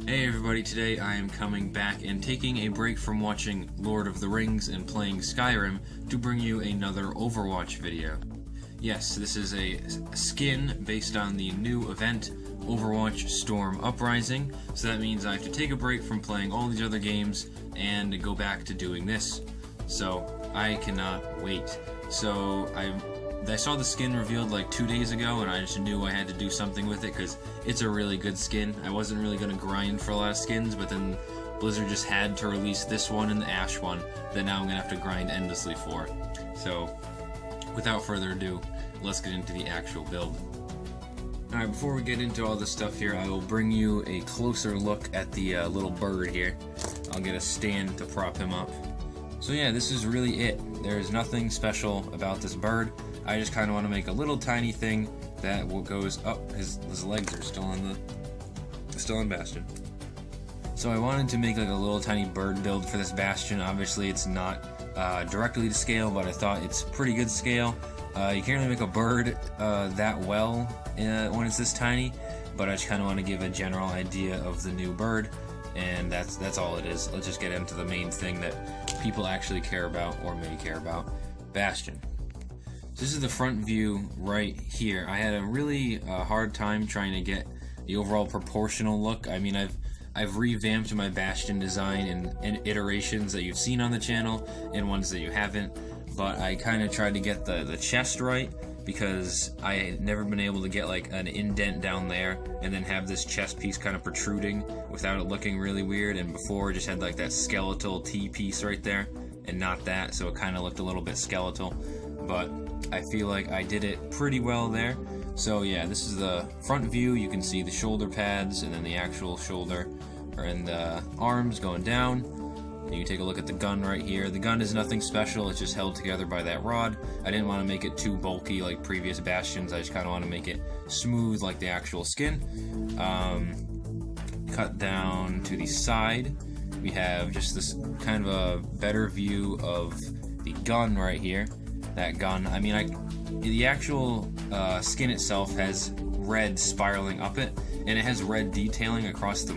Hey everybody, today I am coming back and taking a break from watching Lord of the Rings and playing Skyrim to bring you another Overwatch video. Yes, this is a skin based on the new event, Overwatch Storm Uprising, so that means I have to take a break from playing all these other games and go back to doing this. So, I cannot wait. So, I saw the skin revealed like 2 days ago, and I just knew I had to do something with it because it's a really good skin. I wasn't really going to grind for a lot of skins, but then Blizzard just had to release this one and the Ash one that now I'm going to have to grind endlessly for. So, without further ado, let's get into the actual build. Alright, before we get into all this stuff here, I will bring you a closer look at the little bird here. I'll get a stand to prop him up. So yeah, this is really it. There's nothing special about this bird. I just kind of want to make a little tiny thing that goes up. His legs are still on Bastion. So I wanted to make like a little tiny bird build for this Bastion. Obviously it's not directly to scale, but I thought it's pretty good scale. You can't really make a bird that well when it's this tiny, but I just kind of want to give a general idea of the new bird, and that's all it is. Let's just get into the main thing that people actually care about or may care about: Bastion. This is the front view right here. I had a really hard time trying to get the overall proportional look. I mean, I've revamped my Bastion design in iterations that you've seen on the channel and ones that you haven't, but I kind of tried to get the chest right because I had never been able to get like an indent down there and then have this chest piece kind of protruding without it looking really weird, and before just had like that skeletal T-piece right there and not that, so it kind of looked a little bit skeletal, but I feel like I did it pretty well there. So yeah, this is the front view. You can see the shoulder pads and then the actual shoulder and the arms going down. And you take a look at the gun right here. The gun is nothing special, it's just held together by that rod. I didn't want to make it too bulky like previous Bastions, I just kind of want to make it smooth like the actual skin. Cut down to the side, we have just this kind of a better view of the gun right here. That gun, I mean, the actual skin itself has red spiraling up it, and it has red detailing across the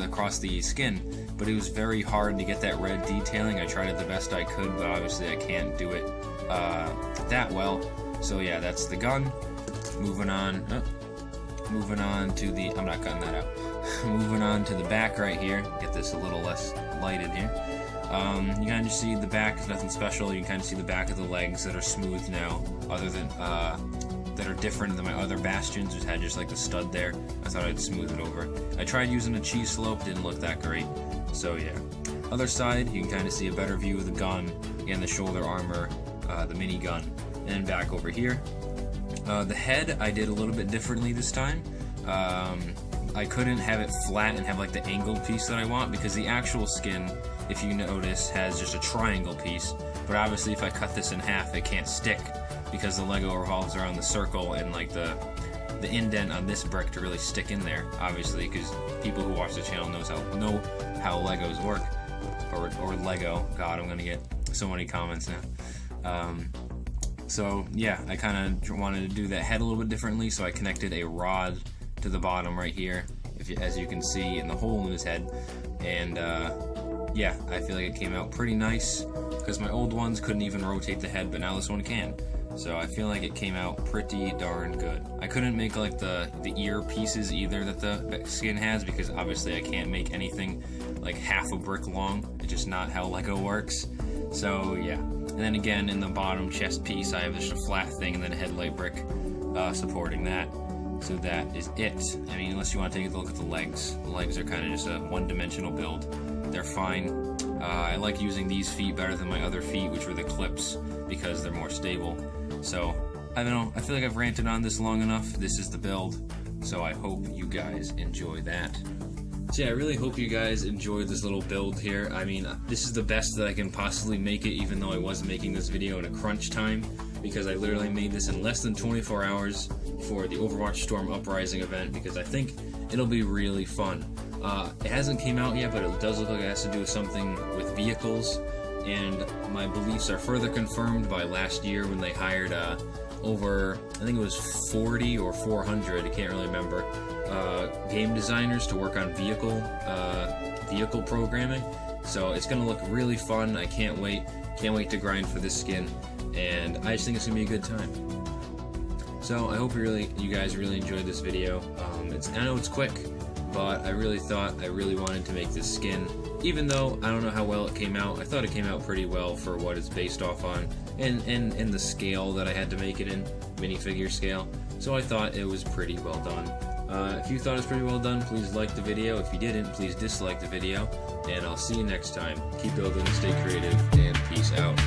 across the skin, but it was very hard to get that red detailing. I tried it the best I could, but obviously I can't do it that well. So yeah, that's the gun. Moving on to the, I'm not cutting that out. Moving on to the back right here, get this a little less lighted here. You kind of just see the back, it's nothing special. You can kind of see the back of the legs that are smooth now, other than, that are different than my other Bastions, which had just like the stud there. I thought I'd smooth it over. I tried using a cheese slope, didn't look that great. So yeah. Other side, you can kind of see a better view of the gun and the shoulder armor, the mini gun. And then back over here. The head, I did a little bit differently this time. I couldn't have it flat and have like the angled piece that I want, because the actual skin, if you notice, has just a triangle piece, but obviously if I cut this in half it can't stick because the Lego revolves around the circle, and like the indent on this brick to really stick in there, obviously, because people who watch the channel know how Legos work, or Lego. God, I'm gonna get so many comments now. So yeah, I kind of wanted to do that head a little bit differently, so I connected a rod to the bottom right here, as you can see in the hole in his head, and yeah, I feel like it came out pretty nice, because my old ones couldn't even rotate the head, but now this one can. So I feel like it came out pretty darn good. I couldn't make like the ear pieces either that the skin has, because obviously I can't make anything like half a brick long. It's just not how Lego works. So yeah. And then again, in the bottom chest piece, I have just a flat thing and then a headlight brick supporting that. So that is it. I mean, unless you want to take a look at the legs. The legs are kind of just a one-dimensional build. They're fine. I like using these feet better than my other feet, which were the clips, because they're more stable. So, I don't know, I feel like I've ranted on this long enough. This is the build, so I hope you guys enjoy that. So yeah, I really hope you guys enjoyed this little build here. I mean, this is the best that I can possibly make it, even though I was making this video in a crunch time, because I literally made this in less than 24 hours for the Overwatch Storm Uprising event, because I think it'll be really fun. It hasn't came out yet, but it does look like it has to do with something with vehicles, and my beliefs are further confirmed by last year when they hired over, I think it was 40 or 400, I can't really remember, game designers to work on vehicle programming. So it's gonna look really fun. I can't wait to grind for this skin, and I just think it's gonna be a good time. So I hope you guys really enjoyed this video. I know it's quick, but I really wanted to make this skin. Even though I don't know how well it came out, I thought it came out pretty well for what it's based off on, and the scale that I had to make it in, minifigure scale. So I thought it was pretty well done. If you thought it was pretty well done, please like the video. If you didn't, please dislike the video. And I'll see you next time. Keep building, stay creative, and peace out.